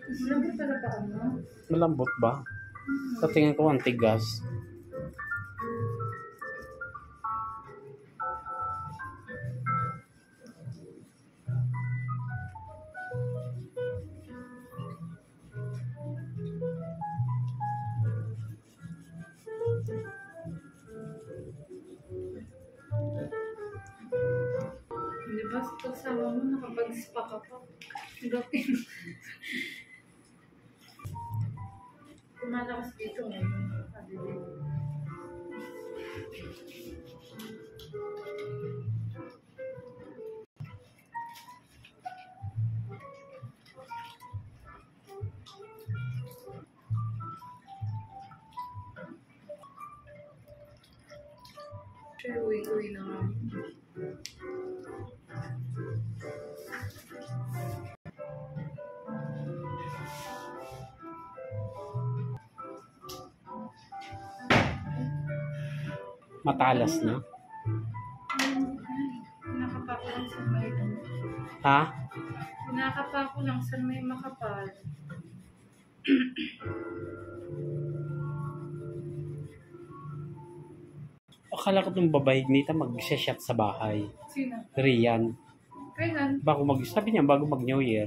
Malambot pala pa ano? Malambot ba? Sa tingin ko ang tigas. Di ba sa pagsama mo, nakapag-spa ka pa. Gapin. Kumalakas dito ngayon. Sure, uwi-uwi na nga. Matalas na. Pinakapa ko lang sa may Ha? Pinakapa ko lang sa may makapal. Akala ko itong babae nita mag-shot sa bahay. Sino? Rian. Kailan? Sabi niya bago mag New Year.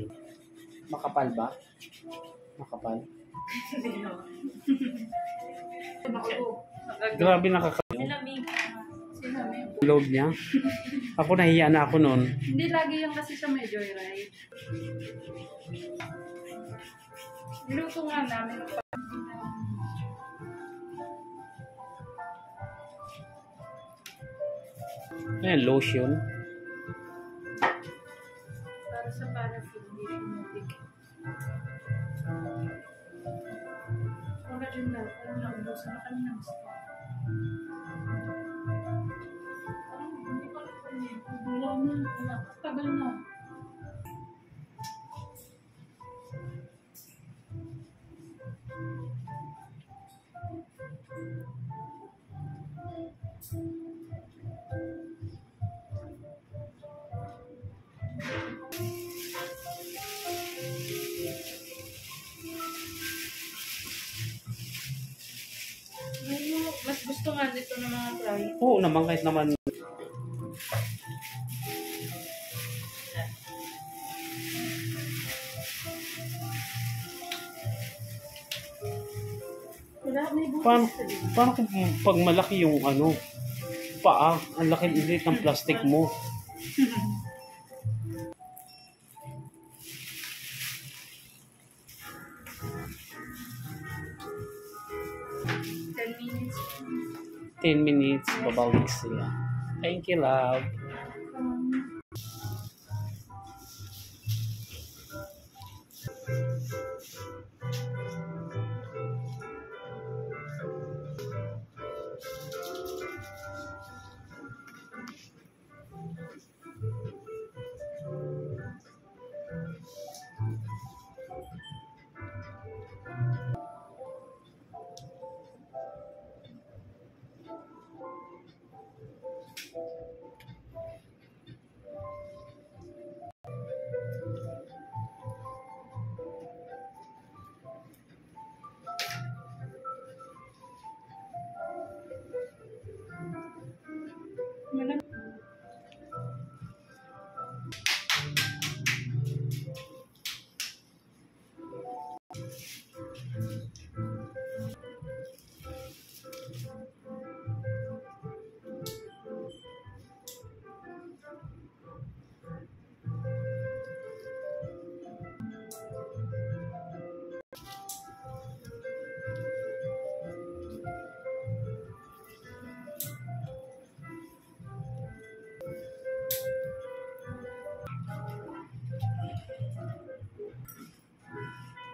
Makapal ba? Makapal? Hindi naman. Ako. Grabe nakakayo. Sinamig. Load niya. Ako nahiya na ako noon. Hindi lagi yan kasi sa may joyride. Niluto nga namin. Ayan, lotion. Para sa paraffin, hindi pumutik. Wala dyan daw. Wala lang. Dosa na kami ng spa. Hindi pa kami. Wala na. Wala. Tagal na. Mas gusto nga dito ng mga client. Oo naman, kahit naman. Wala, may bukas Paano, sa dito. paano kung pag malaki yung ano, paa, ang laki-liit ng plastic mo. Minutes. 10 minutes, babalik sila. Thank you, love.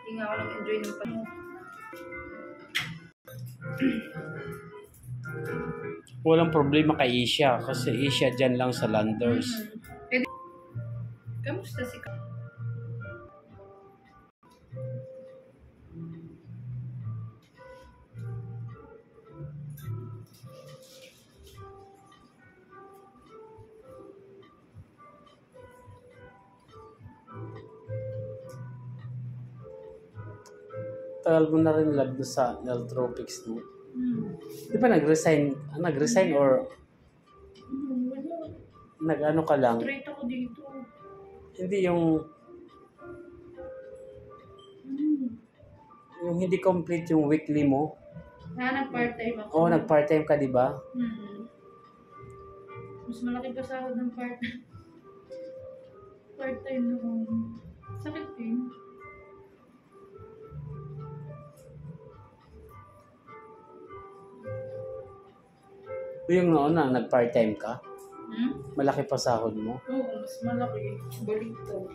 Hindi nga ako nag-enjoy ng pag... Walang problema kay Isha kasi Isha dyan lang sa Landers. Kamusta si tagal mo na rin love sa Neltropics, no? Hmm. Di ba nag-resign or Wala. nag-ano ka lang? Straight ako dito. Hindi yung hindi complete yung weekly mo. Nag-part-time ako. Oo, nag-part-time ka, di ba? Mas malaki pa sahod ng part-time. Part-time naman. Sakit din. Yung nauna, nag-part-time ka, Hmm? malaki pa sahod mo. Oo, mas malaki. Balik to.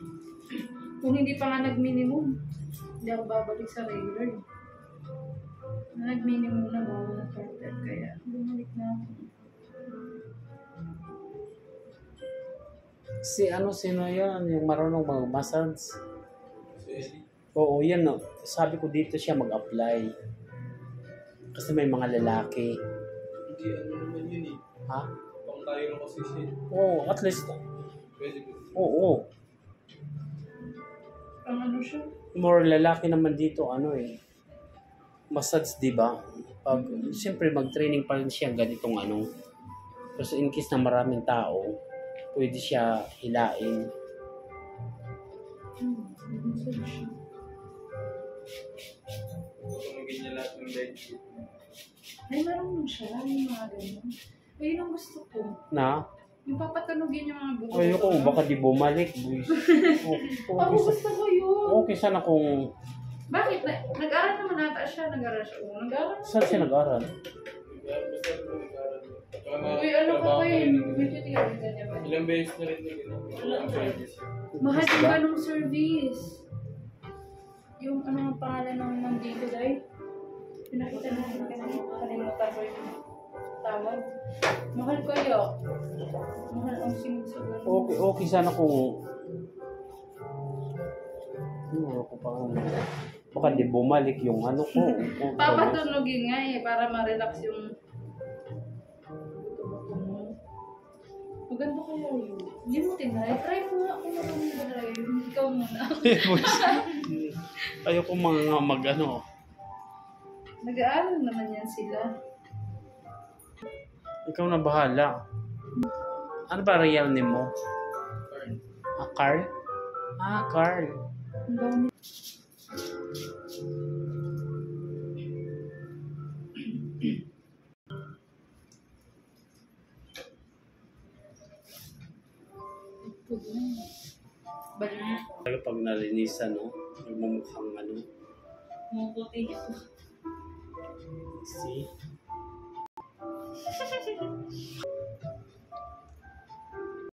Kung hindi pa nga nag-minimum, hindi ako babalik sa regular. Nag-minimum na bago ng part-time, kaya bumalik na ako. Sino yan? Yung marunong mag-massage? Oo, yan no. Sabi ko dito siya mag-apply. Kasi may mga lalaki. Hindi, ano naman yun eh. Ha? Pang tayo lang kasi siya. Oo, at least. Pwede ba? Oo. Ang ano siya? More lalaki naman dito, ano eh. Massage, di ba? Pag, siyempre, mag-training pa rin siya ganitong ano. Kasi in case na maraming tao, pwede siya hilain. Massage siya. Tumagin niya lahat ng leg. Ay, marunong siya. Yung mga ganun. Ayun ang gusto ko. Na? Yung papatunogin yung mga buko. Ayoko, baka di bumalik, boys. Ako gusto ko yun. Okay sana kung... Bakit? Nag-aral naman ata siya. Nag-aral siya. Oo, nag-aral naman. Saan siya nag-aral? Basta ako nag-aaral. Saka na- Uy, ano ka trabaho ba na yun? rin. Medyo tingnan niya ba? Ilang beses na rin na ginawa. Ang service. Mahal yung Isda? ganong service. Yung ano ang pangalan ng nandito dahil? Pinakita natin kasi kalimutan ko yung tawag. Mahal kayo. Mahal ang singit sa ganun. Okay sana kung... Ano ko pa baka di bumalik yung ano ko. Papatunogin nga eh, para ma-relax yung buto-buto mo. Maganda kaya yun. Hindi mo tinry. Try mo nga kung ano mo try. Ikaw muna. Ayoko mga mag-ano. Nag-aaral naman yan sila. Ikaw na bahala. Ano ba real name mo? Carl? Carl. Ang dami. Ipod na. Balik mo. Talaga pag nalinisan, no? Nagmumukhang ano. Mukuti. See?